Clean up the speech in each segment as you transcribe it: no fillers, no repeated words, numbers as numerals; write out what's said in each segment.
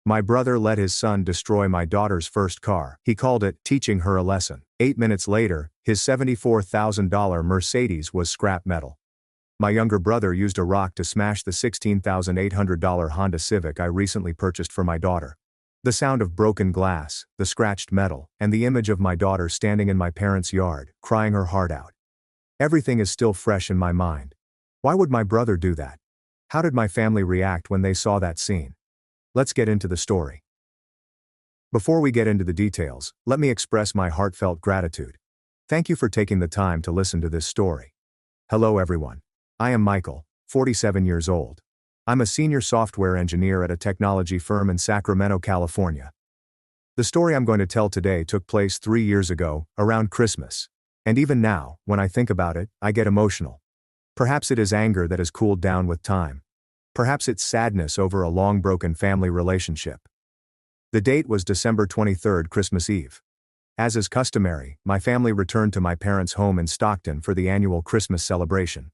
My brother let his son destroy my daughter's first car. He called it teaching her a lesson. 8 minutes later, his $74,000 Mercedes was scrap metal. My younger brother used a rock to smash the $16,800 Honda Civic I recently purchased for my daughter. The sound of broken glass, the scratched metal, and the image of my daughter standing in my parents' yard, crying her heart out. Everything is still fresh in my mind. Why would my brother do that? How did my family react when they saw that scene? Let's get into the story. Before we get into the details, let me express my heartfelt gratitude. Thank you for taking the time to listen to this story. Hello everyone. I am Michael, 47 years old. I'm a senior software engineer at a technology firm in Sacramento, California. The story I'm going to tell today took place 3 years ago, around Christmas. And even now, when I think about it, I get emotional. Perhaps it is anger that has cooled down with time. Perhaps it's sadness over a long-broken family relationship. The date was December 23rd, Christmas Eve. As is customary, my family returned to my parents' home in Stockton for the annual Christmas celebration.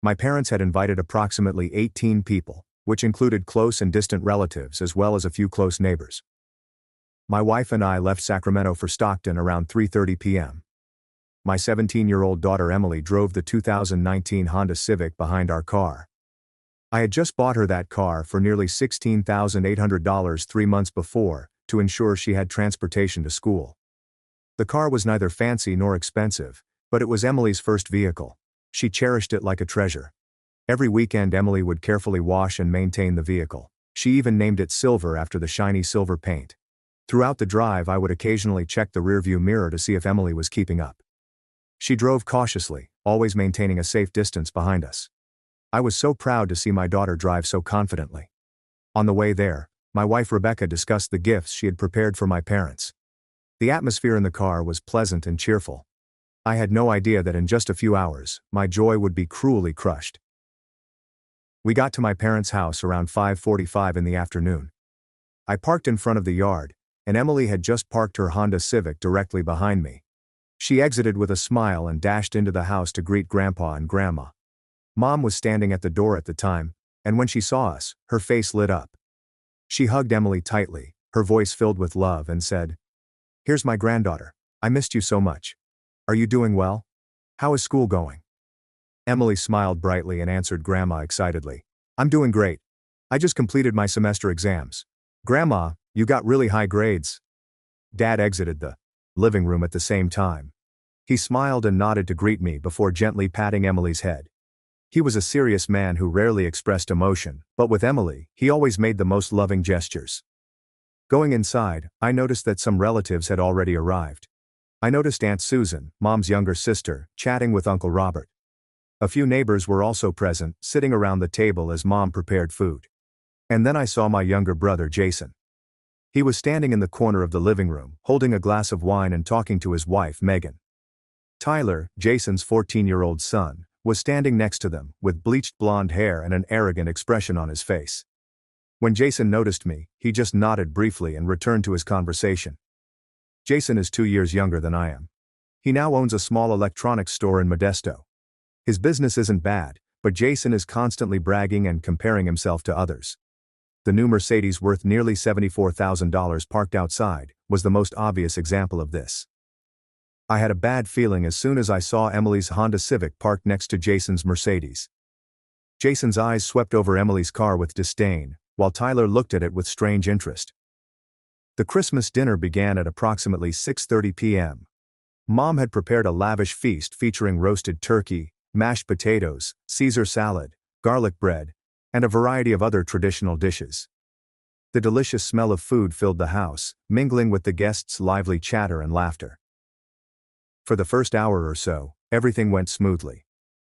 My parents had invited approximately 18 people, which included close and distant relatives as well as a few close neighbors. My wife and I left Sacramento for Stockton around 3:30 p.m. My 17-year-old daughter Emily drove the 2019 Honda Civic behind our car. I had just bought her that car for nearly $16,800 3 months before, to ensure she had transportation to school. The car was neither fancy nor expensive, but it was Emily's first vehicle. She cherished it like a treasure. Every weekend Emily would carefully wash and maintain the vehicle. She even named it Silver after the shiny silver paint. Throughout the drive I would occasionally check the rearview mirror to see if Emily was keeping up. She drove cautiously, always maintaining a safe distance behind us. I was so proud to see my daughter drive so confidently. On the way there, my wife Rebecca discussed the gifts she had prepared for my parents. The atmosphere in the car was pleasant and cheerful. I had no idea that in just a few hours, my joy would be cruelly crushed. We got to my parents' house around 5:45 in the afternoon. I parked in front of the yard, and Emily had just parked her Honda Civic directly behind me. She exited with a smile and dashed into the house to greet Grandpa and Grandma. Mom was standing at the door at the time, and when she saw us, her face lit up. She hugged Emily tightly, her voice filled with love, and said, "Here's my granddaughter. I missed you so much. Are you doing well? How is school going?" Emily smiled brightly and answered Grandma excitedly, "I'm doing great. I just completed my semester exams. Grandma, you got really high grades." Dad exited the living room at the same time. He smiled and nodded to greet me before gently patting Emily's head. He was a serious man who rarely expressed emotion, but with Emily, he always made the most loving gestures. Going inside, I noticed that some relatives had already arrived. I noticed Aunt Susan, Mom's younger sister, chatting with Uncle Robert. A few neighbors were also present, sitting around the table as Mom prepared food. And then I saw my younger brother Jason. He was standing in the corner of the living room, holding a glass of wine and talking to his wife Megan. Tyler, Jason's 14-year-old son, was standing next to them, with bleached blonde hair and an arrogant expression on his face. When Jason noticed me, he just nodded briefly and returned to his conversation. Jason is 2 years younger than I am. He now owns a small electronics store in Modesto. His business isn't bad, but Jason is constantly bragging and comparing himself to others. The new Mercedes worth nearly $74,000 parked outside was the most obvious example of this. I had a bad feeling as soon as I saw Emily's Honda Civic parked next to Jason's Mercedes. Jason's eyes swept over Emily's car with disdain, while Tyler looked at it with strange interest. The Christmas dinner began at approximately 6:30 p.m. Mom had prepared a lavish feast featuring roasted turkey, mashed potatoes, Caesar salad, garlic bread, and a variety of other traditional dishes. The delicious smell of food filled the house, mingling with the guests' lively chatter and laughter. For the first hour or so, everything went smoothly.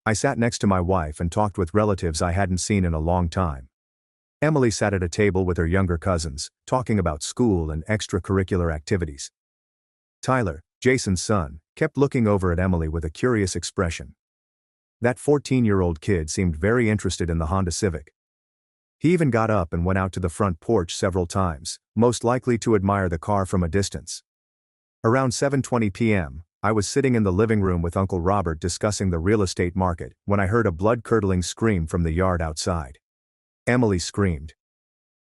I sat next to my wife and talked with relatives I hadn't seen in a long time. Emily sat at a table with her younger cousins, talking about school and extracurricular activities. Tyler, Jason's son, kept looking over at Emily with a curious expression. That 14-year-old kid seemed very interested in the Honda Civic. He even got up and went out to the front porch several times, most likely to admire the car from a distance. Around 7:20 p.m., I was sitting in the living room with Uncle Robert discussing the real estate market when I heard a blood-curdling scream from the yard outside. Emily screamed.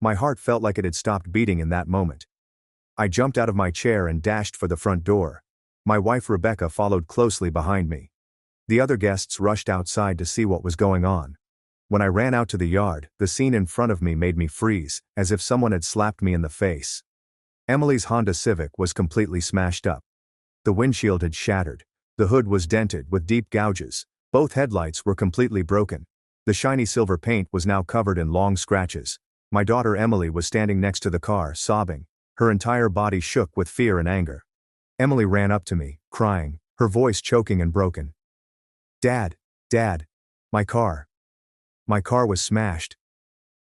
My heart felt like it had stopped beating in that moment. I jumped out of my chair and dashed for the front door. My wife Rebecca followed closely behind me. The other guests rushed outside to see what was going on. When I ran out to the yard, the scene in front of me made me freeze, as if someone had slapped me in the face. Emily's Honda Civic was completely smashed up. The windshield had shattered. The hood was dented with deep gouges. Both headlights were completely broken. The shiny silver paint was now covered in long scratches. My daughter Emily was standing next to the car, sobbing. Her entire body shook with fear and anger. Emily ran up to me, crying, her voice choking and broken. "Dad, Dad, my car. My car was smashed."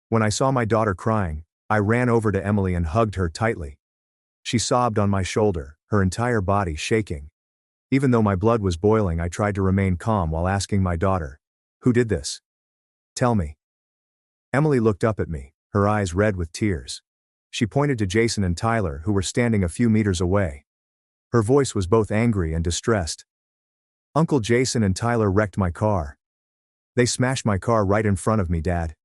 When I saw my daughter crying, I ran over to Emily and hugged her tightly. She sobbed on my shoulder, her entire body shaking. Even though my blood was boiling, I tried to remain calm while asking my daughter, "Who did this? Tell me." Emily looked up at me, her eyes red with tears. She pointed to Jason and Tyler, who were standing a few meters away. Her voice was both angry and distressed. "Uncle Jason and Tyler wrecked my car. They smashed my car right in front of me, Dad."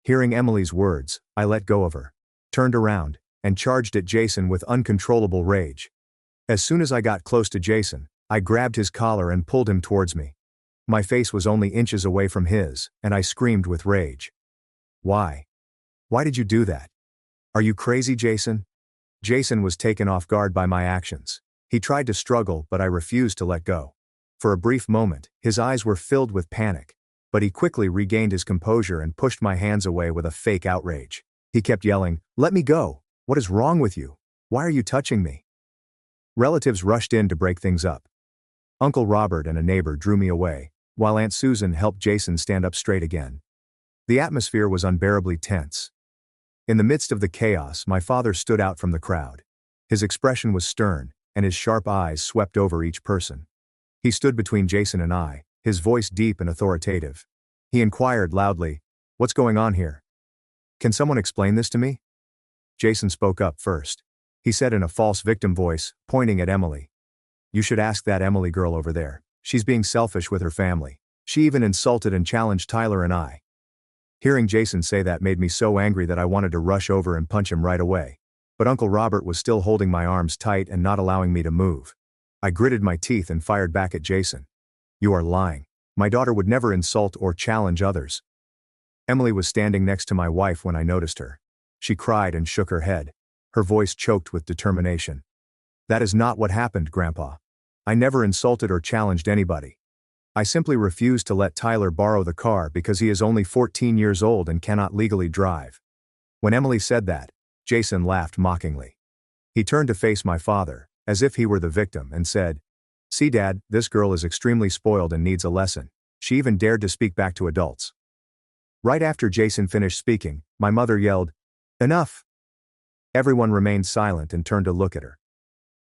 Hearing Emily's words, I let go of her, turned around, and charged at Jason with uncontrollable rage. As soon as I got close to Jason, I grabbed his collar and pulled him towards me. My face was only inches away from his, and I screamed with rage. "Why? Why did you do that? Are you crazy, Jason?" Jason was taken off guard by my actions. He tried to struggle, but I refused to let go. For a brief moment, his eyes were filled with panic, but he quickly regained his composure and pushed my hands away with a fake outrage. He kept yelling, "Let me go! What is wrong with you? Why are you touching me?" Relatives rushed in to break things up. Uncle Robert and a neighbor drew me away, while Aunt Susan helped Jason stand up straight again. The atmosphere was unbearably tense. In the midst of the chaos, my father stood out from the crowd. His expression was stern, and his sharp eyes swept over each person. He stood between Jason and I, his voice deep and authoritative. He inquired loudly, "What's going on here? Can someone explain this to me?" Jason spoke up first. He said in a false victim voice, pointing at Emily, "You should ask that Emily girl over there. She's being selfish with her family. She even insulted and challenged Tyler and I." Hearing Jason say that made me so angry that I wanted to rush over and punch him right away. But Uncle Robert was still holding my arms tight and not allowing me to move. I gritted my teeth and fired back at Jason. "You are lying. My daughter would never insult or challenge others." Emily was standing next to my wife when I noticed her. She cried and shook her head. Her voice choked with determination. "That is not what happened, Grandpa. I never insulted or challenged anybody. I simply refused to let Tyler borrow the car because he is only 14 years old and cannot legally drive." When Emily said that, Jason laughed mockingly. He turned to face my father, as if he were the victim, and said, "See, Dad, this girl is extremely spoiled and needs a lesson. She even dared to speak back to adults." Right after Jason finished speaking, my mother yelled, "Enough!" Everyone remained silent and turned to look at her.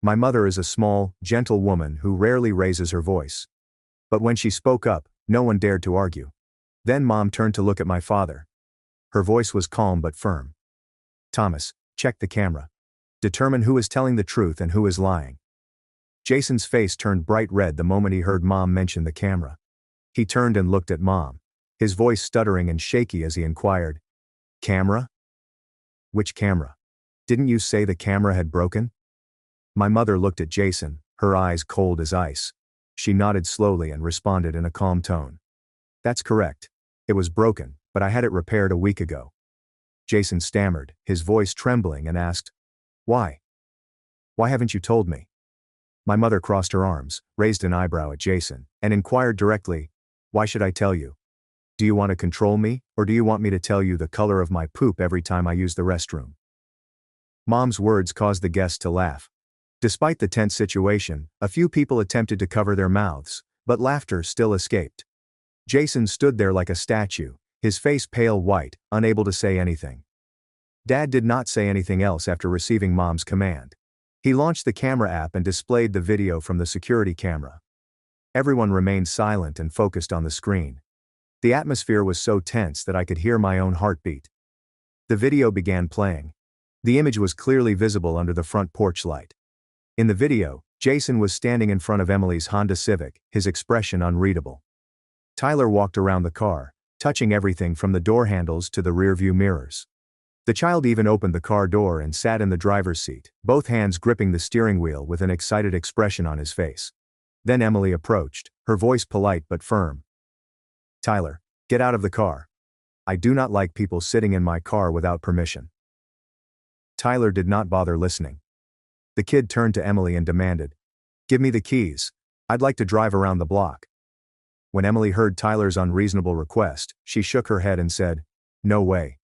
My mother is a small, gentle woman who rarely raises her voice. But when she spoke up, no one dared to argue. Then Mom turned to look at my father. Her voice was calm but firm. "Thomas, check the camera. Determine who is telling the truth and who is lying." Jason's face turned bright red the moment he heard Mom mention the camera. He turned and looked at Mom, his voice stuttering and shaky as he inquired, "Camera? Which camera? Didn't you say the camera had broken?" My mother looked at Jason, her eyes cold as ice. She nodded slowly and responded in a calm tone. "That's correct. It was broken, but I had it repaired a week ago." Jason stammered, his voice trembling, and asked, "Why? Why haven't you told me?" My mother crossed her arms, raised an eyebrow at Jason, and inquired directly, "Why should I tell you? Do you want to control me, or do you want me to tell you the color of my poop every time I use the restroom?" Mom's words caused the guests to laugh. Despite the tense situation, a few people attempted to cover their mouths, but laughter still escaped. Jason stood there like a statue, his face pale white, unable to say anything. Dad did not say anything else after receiving Mom's command. He launched the camera app and displayed the video from the security camera. Everyone remained silent and focused on the screen. The atmosphere was so tense that I could hear my own heartbeat. The video began playing. The image was clearly visible under the front porch light. In the video, Jason was standing in front of Emily's Honda Civic, his expression unreadable. Tyler walked around the car, touching everything from the door handles to the rearview mirrors. The child even opened the car door and sat in the driver's seat, both hands gripping the steering wheel with an excited expression on his face. Then Emily approached, her voice polite but firm. "Tyler, get out of the car. I do not like people sitting in my car without permission." Tyler did not bother listening. The kid turned to Emily and demanded, "Give me the keys. I'd like to drive around the block." When Emily heard Tyler's unreasonable request, she shook her head and said, "No way.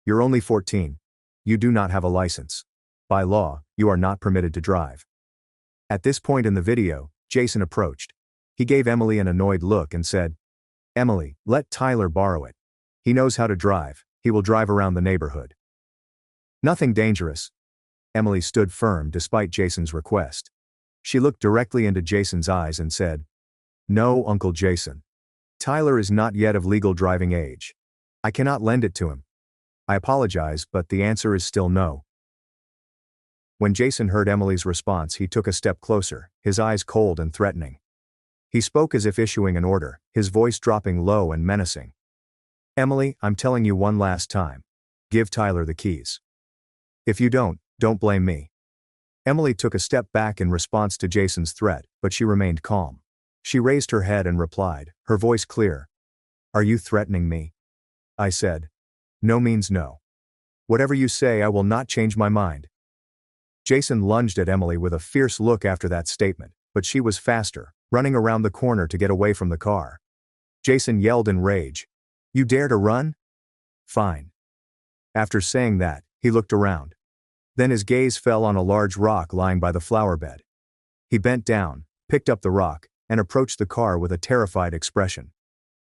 You're only 14. You do not have a license. By law, you are not permitted to drive." At this point in the video, Jason approached. He gave Emily an annoyed look and said, "Emily, let Tyler borrow it. He knows how to drive. He will drive around the neighborhood." "Nothing dangerous." Emily stood firm despite Jason's request. She looked directly into Jason's eyes and said, "No, Uncle Jason. Tyler is not yet of legal driving age. I cannot lend it to him. I apologize, but the answer is still no." When Jason heard Emily's response, he took a step closer, his eyes cold and threatening. He spoke as if issuing an order, his voice dropping low and menacing. "Emily, I'm telling you one last time. Give Tyler the keys. If you don't blame me." Emily took a step back in response to Jason's threat, but she remained calm. She raised her head and replied, her voice clear. "Are you threatening me?" I said. "No means no. Whatever you say, I will not change my mind." Jason lunged at Emily with a fierce look after that statement, but she was faster, running around the corner to get away from the car. Jason yelled in rage, "You dare to run? Fine." After saying that, he looked around. Then his gaze fell on a large rock lying by the flower bed. He bent down, picked up the rock, and approached the car with a terrified expression.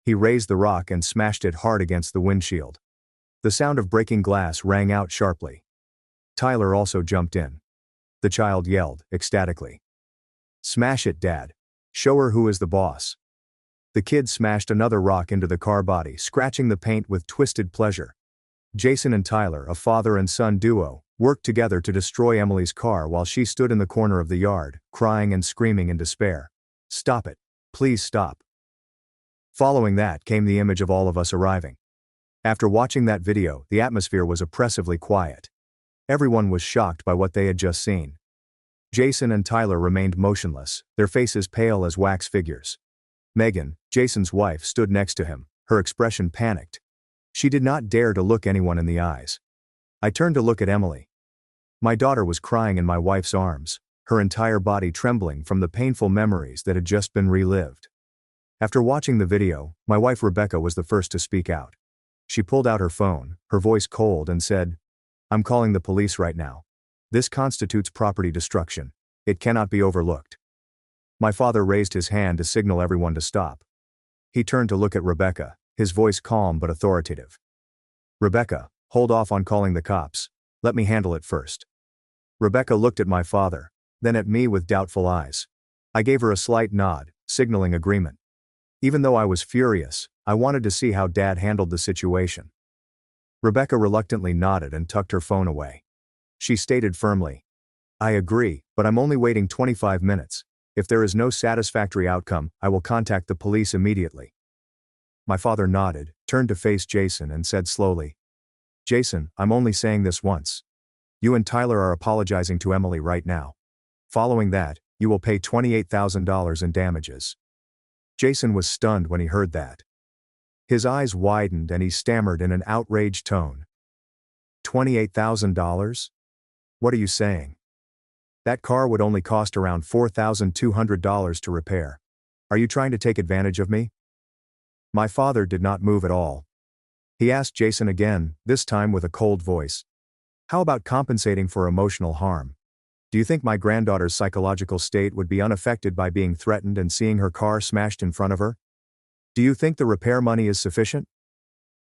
He raised the rock and smashed it hard against the windshield. The sound of breaking glass rang out sharply. Tyler also jumped in. The child yelled, ecstatically, "Smash it, Dad. Show her who is the boss." The kid smashed another rock into the car body, scratching the paint with twisted pleasure. Jason and Tyler, a father and son duo, worked together to destroy Emily's car while she stood in the corner of the yard, crying and screaming in despair. "Stop it. Please stop." Following that came the image of all of us arriving. After watching that video, the atmosphere was oppressively quiet. Everyone was shocked by what they had just seen. Jason and Tyler remained motionless, their faces pale as wax figures. Megan, Jason's wife, stood next to him, her expression panicked. She did not dare to look anyone in the eyes. I turned to look at Emily. My daughter was crying in my wife's arms, her entire body trembling from the painful memories that had just been relived. After watching the video, my wife Rebecca was the first to speak out. She pulled out her phone, her voice cold, and said, "I'm calling the police right now. This constitutes property destruction. It cannot be overlooked." My father raised his hand to signal everyone to stop. He turned to look at Rebecca, his voice calm but authoritative. "Rebecca, hold off on calling the cops. Let me handle it first." Rebecca looked at my father, then at me with doubtful eyes. I gave her a slight nod, signaling agreement. Even though I was furious, I wanted to see how Dad handled the situation. Rebecca reluctantly nodded and tucked her phone away. She stated firmly, "I agree, but I'm only waiting 25 minutes. If there is no satisfactory outcome, I will contact the police immediately." My father nodded, turned to face Jason and said slowly, "Jason, I'm only saying this once. You and Tyler are apologizing to Emily right now. Following that, you will pay $28,000 in damages." Jason was stunned when he heard that. His eyes widened and he stammered in an outraged tone. $28,000? What are you saying? That car would only cost around $4,200 to repair. Are you trying to take advantage of me? My father did not move at all. He asked Jason again, this time with a cold voice. "How about compensating for emotional harm? Do you think my granddaughter's psychological state would be unaffected by being threatened and seeing her car smashed in front of her? Do you think the repair money is sufficient?"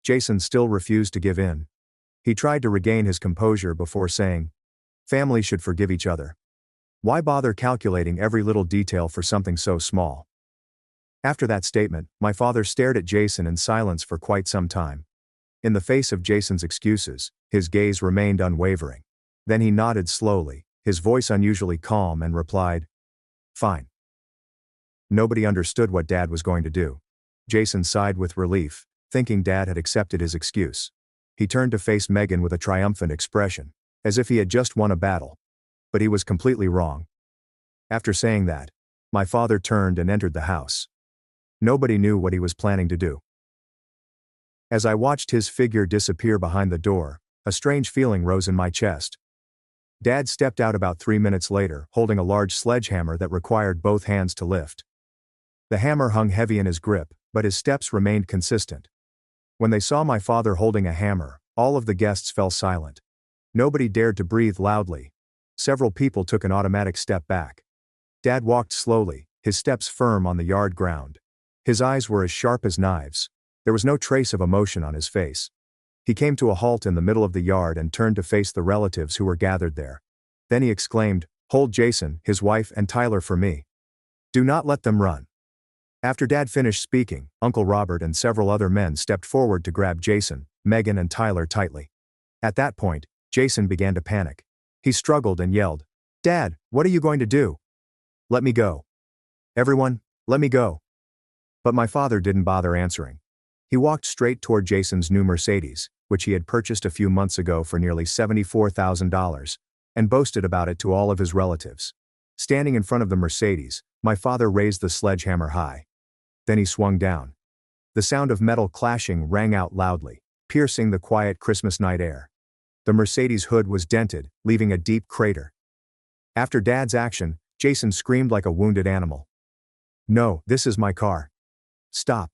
Jason still refused to give in. He tried to regain his composure before saying, "Family should forgive each other. Why bother calculating every little detail for something so small?" After that statement, my father stared at Jason in silence for quite some time. In the face of Jason's excuses, his gaze remained unwavering. Then he nodded slowly, his voice unusually calm, and replied, "Fine." Nobody understood what Dad was going to do. Jason sighed with relief, thinking Dad had accepted his excuse. He turned to face Megan with a triumphant expression, as if he had just won a battle. But he was completely wrong. After saying that, my father turned and entered the house. Nobody knew what he was planning to do. As I watched his figure disappear behind the door, a strange feeling rose in my chest. Dad stepped out about 3 minutes later, holding a large sledgehammer that required both hands to lift. The hammer hung heavy in his grip, but his steps remained consistent. When they saw my father holding a hammer, all of the guests fell silent. Nobody dared to breathe loudly. Several people took an automatic step back. Dad walked slowly, his steps firm on the yard ground. His eyes were as sharp as knives. There was no trace of emotion on his face. He came to a halt in the middle of the yard and turned to face the relatives who were gathered there. Then he exclaimed, "Hold Jason, his wife, and Tyler for me. Do not let them run." After Dad finished speaking, Uncle Robert and several other men stepped forward to grab Jason, Megan, and Tyler tightly. At that point, Jason began to panic. He struggled and yelled, "Dad, what are you going to do? Let me go. Everyone, let me go." But my father didn't bother answering. He walked straight toward Jason's new Mercedes, which he had purchased a few months ago for nearly $74,000, and boasted about it to all of his relatives. Standing in front of the Mercedes, my father raised the sledgehammer high. Then he swung down. The sound of metal clashing rang out loudly, piercing the quiet Christmas night air. The Mercedes hood was dented, leaving a deep crater. After Dad's action, Jason screamed like a wounded animal. "No, this is my car. Stop."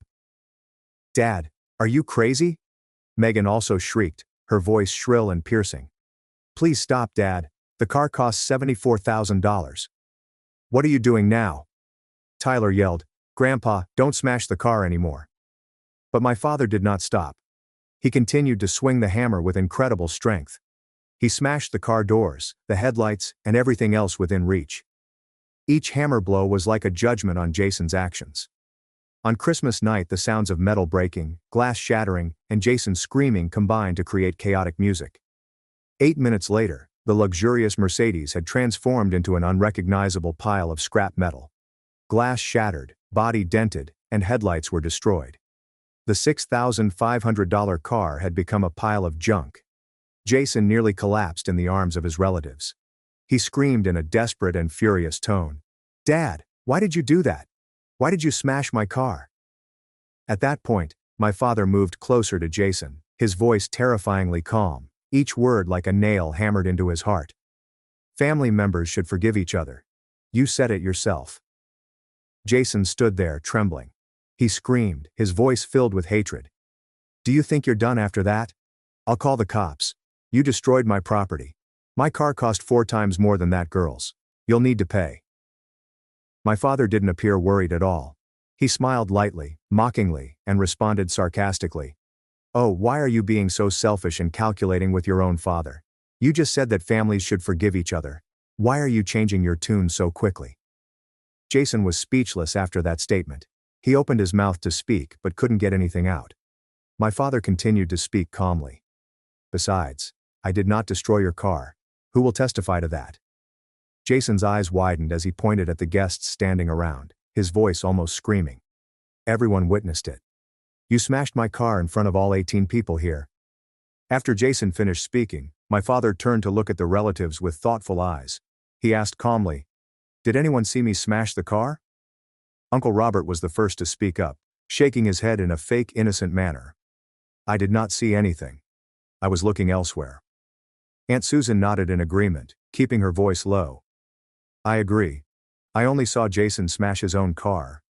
"Dad, are you crazy?" Megan also shrieked, her voice shrill and piercing. "Please stop, Dad. The car costs $74,000. What are you doing now?" Tyler yelled, "Grandpa, don't smash the car anymore." But my father did not stop. He continued to swing the hammer with incredible strength. He smashed the car doors, the headlights, and everything else within reach. Each hammer blow was like a judgment on Jason's actions. On Christmas night, the sounds of metal breaking, glass shattering, and Jason screaming combined to create chaotic music. 8 minutes later, the luxurious Mercedes had transformed into an unrecognizable pile of scrap metal. Glass shattered, body dented, and headlights were destroyed. The $6,500 car had become a pile of junk. Jason nearly collapsed in the arms of his relatives. He screamed in a desperate and furious tone, "Dad, why did you do that? Why did you smash my car?" At that point, my father moved closer to Jason, his voice terrifyingly calm, each word like a nail hammered into his heart. "Family members should forgive each other. You said it yourself." Jason stood there trembling. He screamed, his voice filled with hatred. "Do you think you're done after that? I'll call the cops. You destroyed my property. My car cost 4 times more than that girl's. You'll need to pay." My father didn't appear worried at all. He smiled lightly, mockingly, and responded sarcastically, "Oh, why are you being so selfish and calculating with your own father? You just said that families should forgive each other. Why are you changing your tune so quickly?" Jason was speechless after that statement. He opened his mouth to speak but couldn't get anything out. My father continued to speak calmly. "Besides, I did not destroy your car. Who will testify to that?" Jason's eyes widened as he pointed at the guests standing around, his voice almost screaming. "Everyone witnessed it. You smashed my car in front of all 18 people here." After Jason finished speaking, my father turned to look at the relatives with thoughtful eyes. He asked calmly, "Did anyone see me smash the car?" Uncle Robert was the first to speak up, shaking his head in a fake innocent manner. "I did not see anything. I was looking elsewhere." Aunt Susan nodded in agreement, keeping her voice low. "I agree. I only saw Jason smash his own car.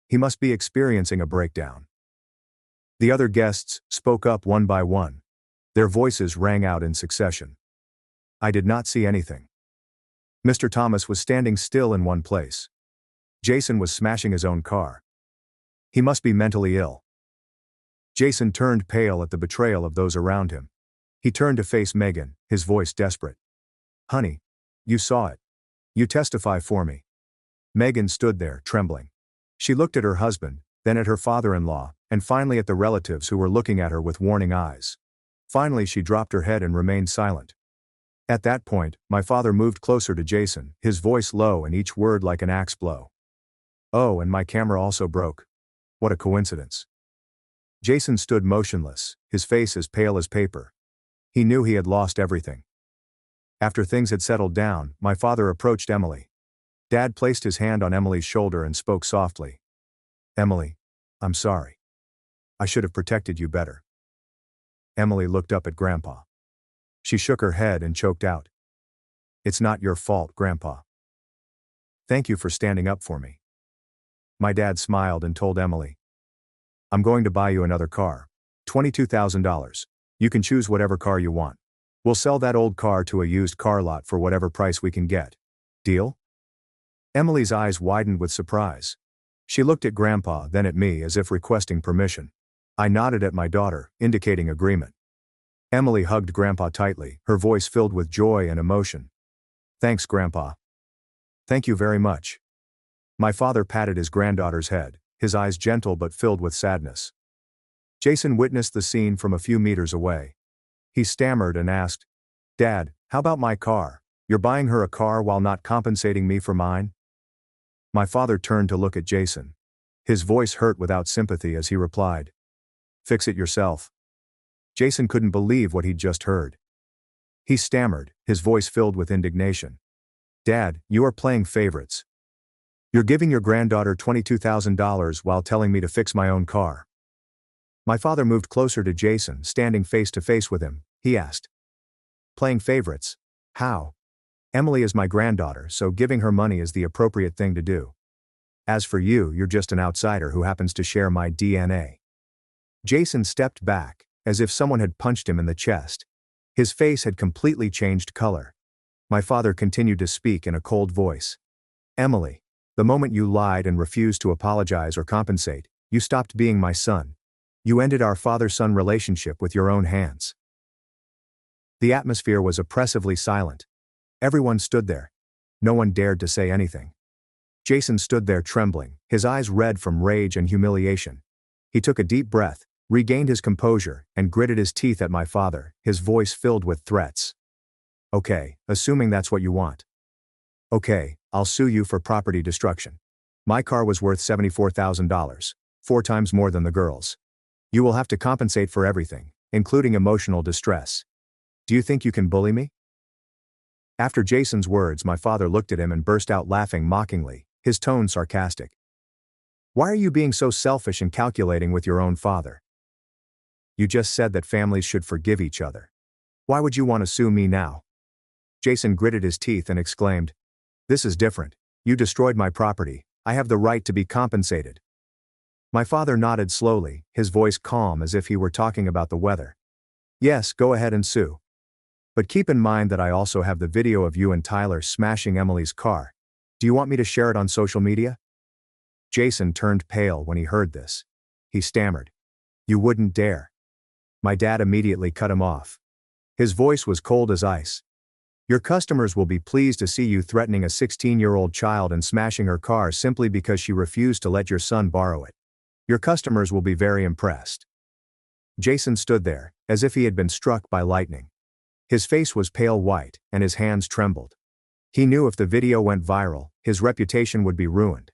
He must be experiencing a breakdown." The other guests spoke up one by one. Their voices rang out in succession. "I did not see anything." Mr. Thomas was standing still in one place. Jason was smashing his own car. He must be mentally ill. Jason turned pale at the betrayal of those around him. He turned to face Megan, his voice desperate. "Honey, you saw it. You testify for me." Megan stood there, trembling. She looked at her husband, then at her father-in-law, and finally at the relatives who were looking at her with warning eyes. Finally she dropped her head and remained silent. At that point, my father moved closer to Jason, his voice low and each word like an axe blow. "Oh, and my camera also broke. What a coincidence." Jason stood motionless, his face as pale as paper. He knew he had lost everything. After things had settled down, my father approached Emily. Dad placed his hand on Emily's shoulder and spoke softly. "Emily, I'm sorry. I should have protected you better." Emily looked up at Grandpa. She shook her head and choked out. "It's not your fault, Grandpa. Thank you for standing up for me." My dad smiled and told Emily, "I'm going to buy you another car. $22,000. You can choose whatever car you want. We'll sell that old car to a used car lot for whatever price we can get. Deal?" Emily's eyes widened with surprise. She looked at Grandpa, then at me as if requesting permission. I nodded at my daughter, indicating agreement. Emily hugged Grandpa tightly, her voice filled with joy and emotion. "Thanks, Grandpa." "Thank you very much." My father patted his granddaughter's head, his eyes gentle but filled with sadness. Jason witnessed the scene from a few meters away. He stammered and asked, "Dad, how about my car? You're buying her a car while not compensating me for mine?" My father turned to look at Jason. His voice hurt without sympathy as he replied, "Fix it yourself." Jason couldn't believe what he'd just heard. He stammered, his voice filled with indignation. "Dad, you are playing favorites. You're giving your granddaughter $22,000 while telling me to fix my own car." My father moved closer to Jason, standing face to face with him. He asked, "Playing favorites? How? Emily is my granddaughter, so giving her money is the appropriate thing to do. As for you, you're just an outsider who happens to share my DNA." Jason stepped back, as if someone had punched him in the chest. His face had completely changed color. My father continued to speak in a cold voice. "Emily, the moment you lied and refused to apologize or compensate, you stopped being my son. You ended our father-son relationship with your own hands." The atmosphere was oppressively silent. Everyone stood there. No one dared to say anything. Jason stood there trembling, his eyes red from rage and humiliation. He took a deep breath, regained his composure, and gritted his teeth at my father, his voice filled with threats. "Okay, assuming that's what you want. Okay, I'll sue you for property destruction. My car was worth $74,000, 4 times more than the girl's. You will have to compensate for everything, including emotional distress. Do you think you can bully me?" After Jason's words, my father looked at him and burst out laughing mockingly, his tone sarcastic. "Why are you being so selfish and calculating with your own father? You just said that families should forgive each other. Why would you want to sue me now?" Jason gritted his teeth and exclaimed, "This is different. You destroyed my property. I have the right to be compensated." My father nodded slowly, his voice calm as if he were talking about the weather. "Yes, go ahead and sue. But keep in mind that I also have the video of you and Tyler smashing Emily's car. Do you want me to share it on social media?" Jason turned pale when he heard this. He stammered, "You wouldn't dare." My dad immediately cut him off. His voice was cold as ice. "Your customers will be pleased to see you threatening a 16-year-old child and smashing her car simply because she refused to let your son borrow it. Your customers will be very impressed." Jason stood there, as if he had been struck by lightning. His face was pale white, and his hands trembled. He knew if the video went viral, his reputation would be ruined.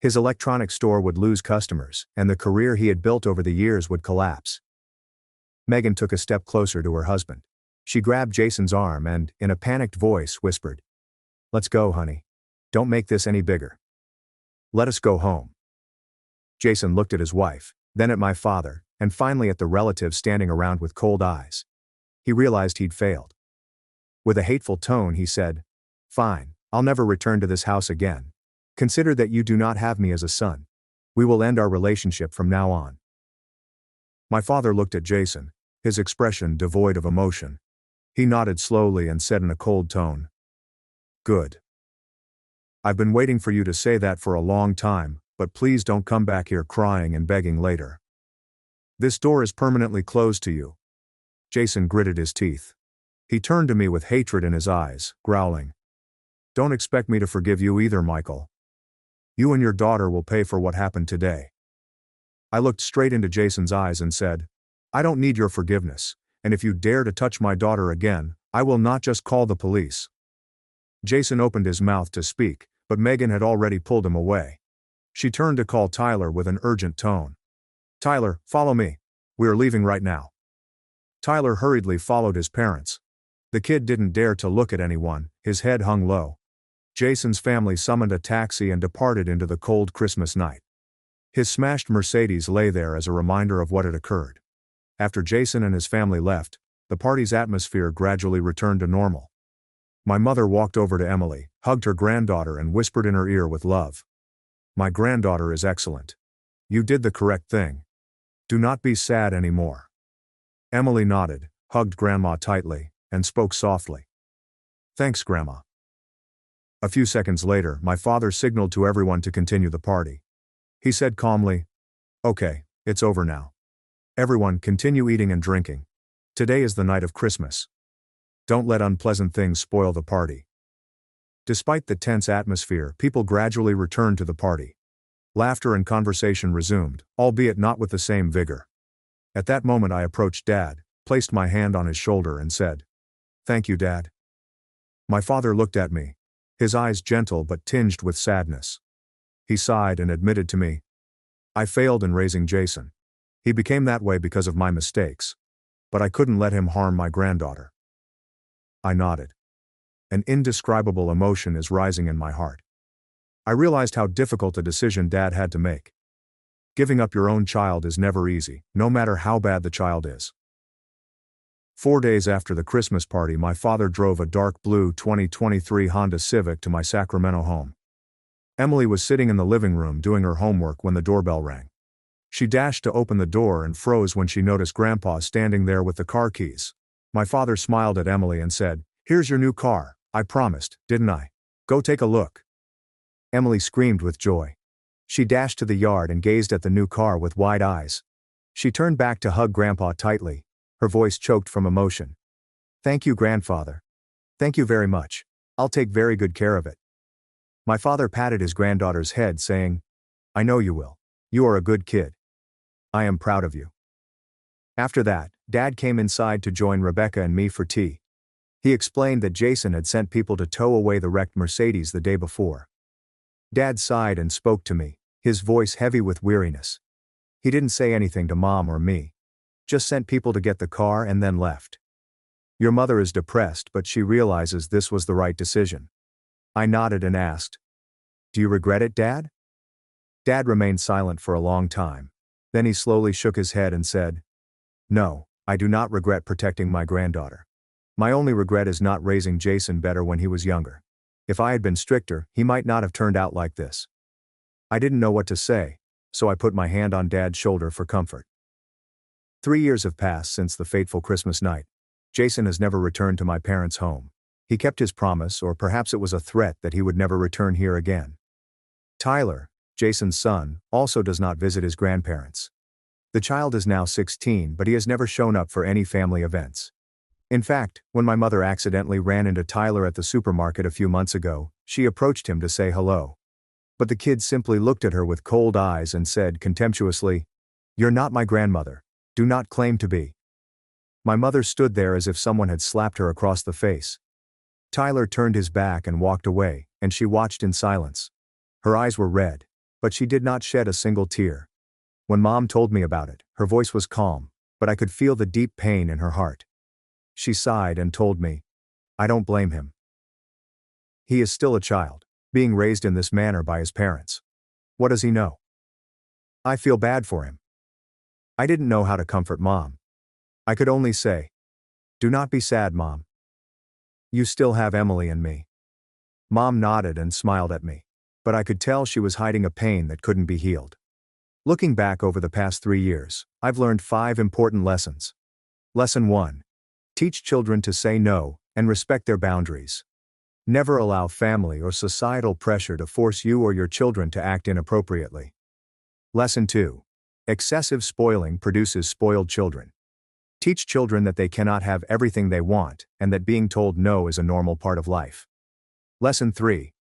His electronics store would lose customers, and the career he had built over the years would collapse. Megan took a step closer to her husband. She grabbed Jason's arm and, in a panicked voice, whispered, "Let's go, honey. Don't make this any bigger. Let us go home." Jason looked at his wife, then at my father, and finally at the relatives standing around with cold eyes. He realized he'd failed. With a hateful tone, he said, "Fine, I'll never return to this house again. Consider that you do not have me as a son. We will end our relationship from now on." My father looked at Jason, his expression devoid of emotion. He nodded slowly and said in a cold tone, "Good. I've been waiting for you to say that for a long time, but please don't come back here crying and begging later. This door is permanently closed to you." Jason gritted his teeth. He turned to me with hatred in his eyes, growling, "Don't expect me to forgive you either, Michael. You and your daughter will pay for what happened today." I looked straight into Jason's eyes and said, "I don't need your forgiveness, and if you dare to touch my daughter again, I will not just call the police." Jason opened his mouth to speak, but Megan had already pulled him away. She turned to call Tyler with an urgent tone. "Tyler, follow me. We are leaving right now. Tyler hurriedly followed his parents. The kid didn't dare to look at anyone, his head hung low. Jason's family summoned a taxi and departed into the cold Christmas night. His smashed Mercedes lay there as a reminder of what had occurred. After Jason and his family left, the party's atmosphere gradually returned to normal. My mother walked over to Emily, hugged her granddaughter and whispered in her ear with love. "My granddaughter is excellent. You did the correct thing. Do not be sad anymore." Emily nodded, hugged Grandma tightly, and spoke softly. "Thanks, Grandma." A few seconds later, my father signaled to everyone to continue the party. He said calmly, "Okay, it's over now. Everyone continue eating and drinking. Today is the night of Christmas. Don't let unpleasant things spoil the party." Despite the tense atmosphere, people gradually returned to the party. Laughter and conversation resumed, albeit not with the same vigor. At that moment I approached Dad, placed my hand on his shoulder and said, "Thank you, Dad." My father looked at me, his eyes gentle but tinged with sadness. He sighed and admitted to me, "I failed in raising Jason. He became that way because of my mistakes. But I couldn't let him harm my granddaughter." I nodded. An indescribable emotion is rising in my heart. I realized how difficult a decision Dad had to make. Giving up your own child is never easy, no matter how bad the child is. 4 days after the Christmas party, my father drove a dark blue 2023 Honda Civic to my Sacramento home. Emily was sitting in the living room doing her homework when the doorbell rang. She dashed to open the door and froze when she noticed Grandpa standing there with the car keys. My father smiled at Emily and said, "Here's your new car. I promised, didn't I? Go take a look." Emily screamed with joy. She dashed to the yard and gazed at the new car with wide eyes. She turned back to hug Grandpa tightly, her voice choked from emotion. "Thank you, Grandfather. Thank you very much. I'll take very good care of it." My father patted his granddaughter's head, saying, "I know you will. You are a good kid. I am proud of you." After that, Dad came inside to join Rebecca and me for tea. He explained that Jason had sent people to tow away the wrecked Mercedes the day before. Dad sighed and spoke to me, his voice heavy with weariness. He didn't say anything to Mom or me. Just sent people to get the car and then left. "Your mother is depressed, but she realizes this was the right decision." I nodded and asked, "Do you regret it, Dad?" Dad remained silent for a long time. Then he slowly shook his head and said, "No, I do not regret protecting my granddaughter. My only regret is not raising Jason better when he was younger. If I had been stricter, he might not have turned out like this." I didn't know what to say, so I put my hand on Dad's shoulder for comfort. 3 years have passed since the fateful Christmas night. Jason has never returned to my parents' home. He kept his promise, or perhaps it was a threat that he would never return here again. Tyler, Jason's son, also does not visit his grandparents. The child is now 16, but he has never shown up for any family events. In fact, when my mother accidentally ran into Tyler at the supermarket a few months ago, she approached him to say hello. But the kid simply looked at her with cold eyes and said contemptuously, "You're not my grandmother. Do not claim to be." My mother stood there as if someone had slapped her across the face. Tyler turned his back and walked away, and she watched in silence. Her eyes were red, but she did not shed a single tear. When Mom told me about it, her voice was calm, but I could feel the deep pain in her heart. She sighed and told me, "I don't blame him. He is still a child, being raised in this manner by his parents. What does he know?" I feel bad for him. I didn't know how to comfort Mom. I could only say, "Do not be sad, Mom. You still have Emily and me." Mom nodded and smiled at me, but I could tell she was hiding a pain that couldn't be healed. Looking back over the past 3 years, I've learned 5 important lessons. Lesson 1. Teach children to say no and respect their boundaries. Never allow family or societal pressure to force you or your children to act inappropriately. Lesson 2. Excessive spoiling produces spoiled children. Teach children that they cannot have everything they want, and that being told no is a normal part of life. Lesson 3.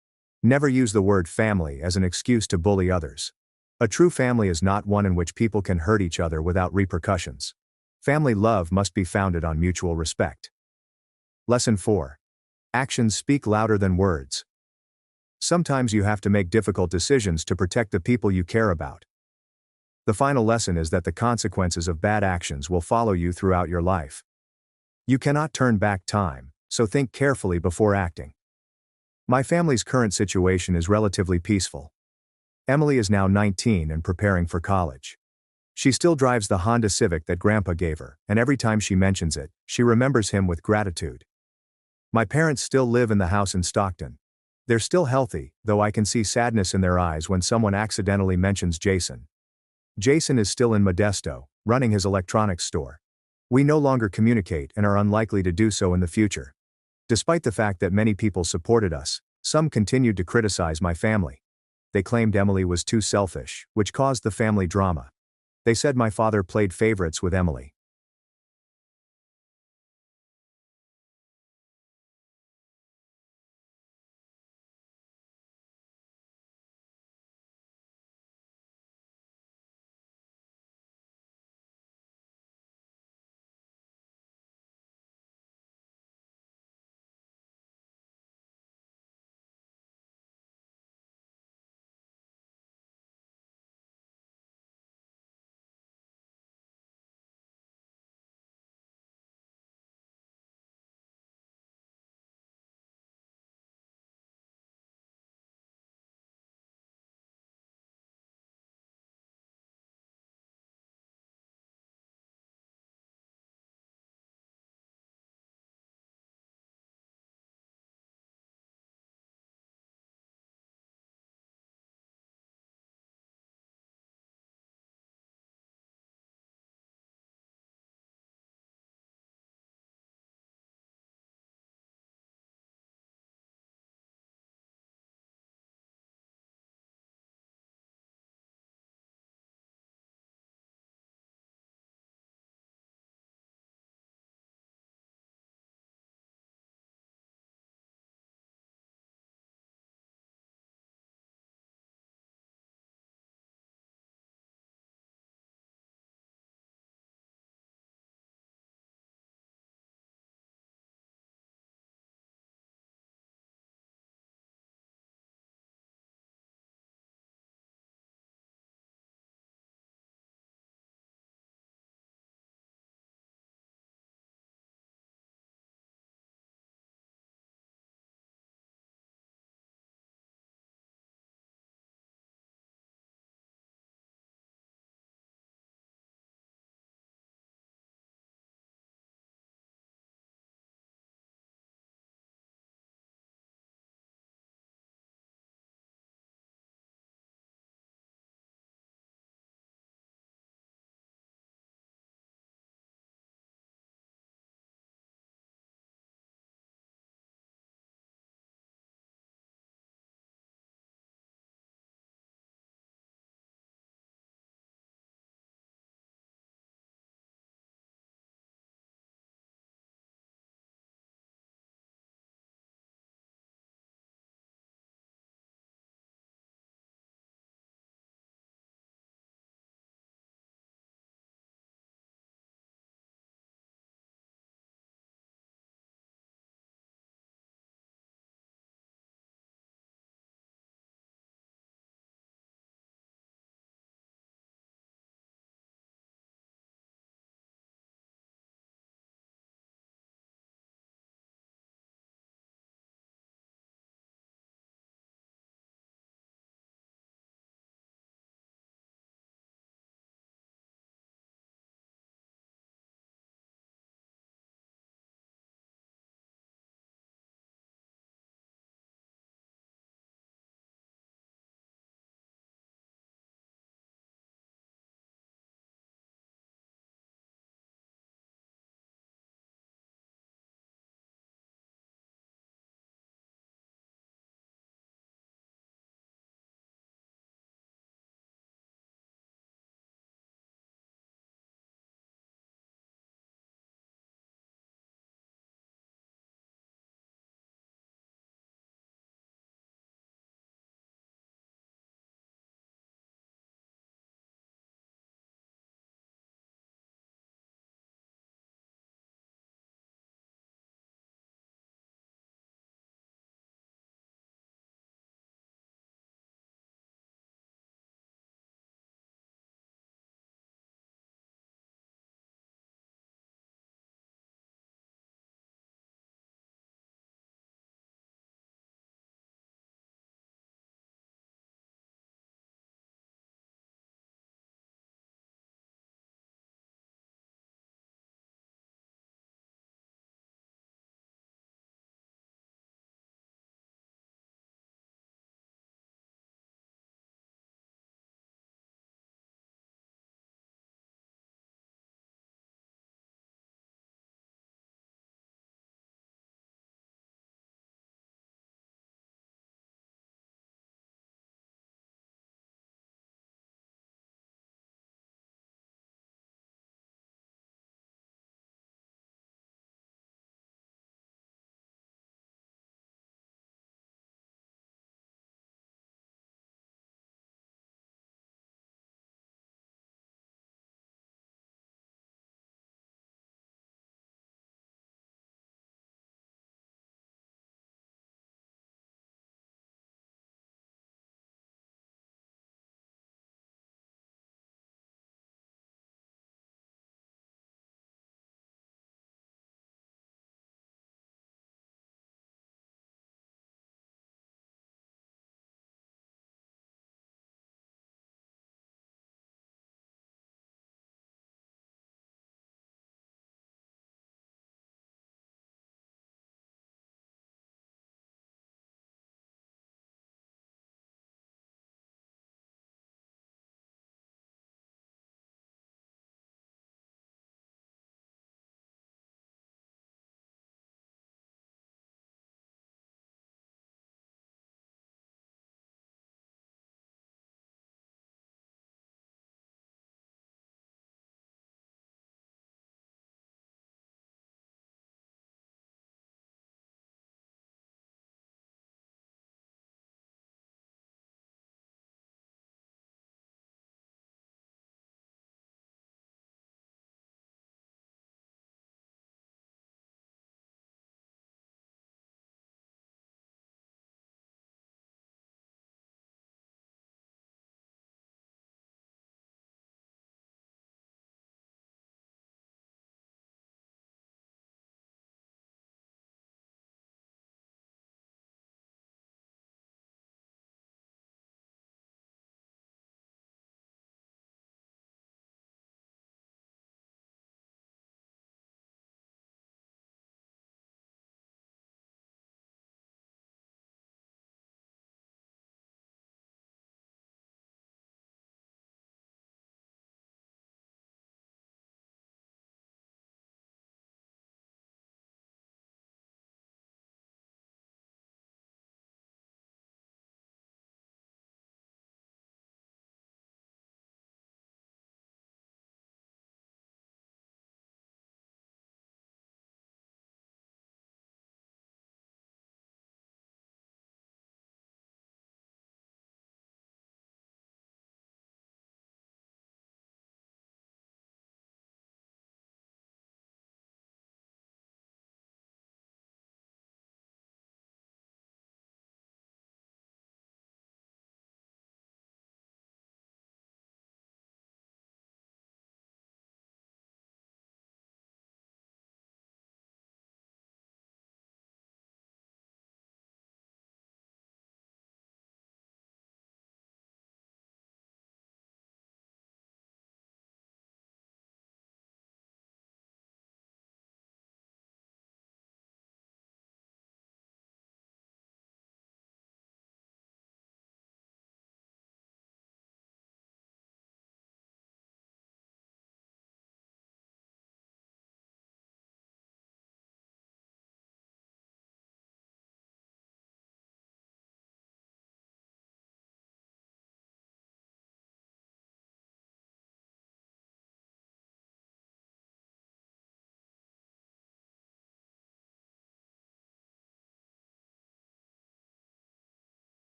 Never use the word family as an excuse to bully others. A true family is not one in which people can hurt each other without repercussions. Family love must be founded on mutual respect. Lesson 4. Actions speak louder than words. Sometimes you have to make difficult decisions to protect the people you care about. The final lesson is that the consequences of bad actions will follow you throughout your life. You cannot turn back time, so think carefully before acting. My family's current situation is relatively peaceful. Emily is now 19 and preparing for college. She still drives the Honda Civic that Grandpa gave her, and every time she mentions it, she remembers him with gratitude. My parents still live in the house in Stockton. They're still healthy, though I can see sadness in their eyes when someone accidentally mentions Jason. Jason is still in Modesto, running his electronics store. We no longer communicate and are unlikely to do so in the future. Despite the fact that many people supported us, some continued to criticize my family. They claimed Emily was too selfish, which caused the family drama. They said my father played favorites with Emily.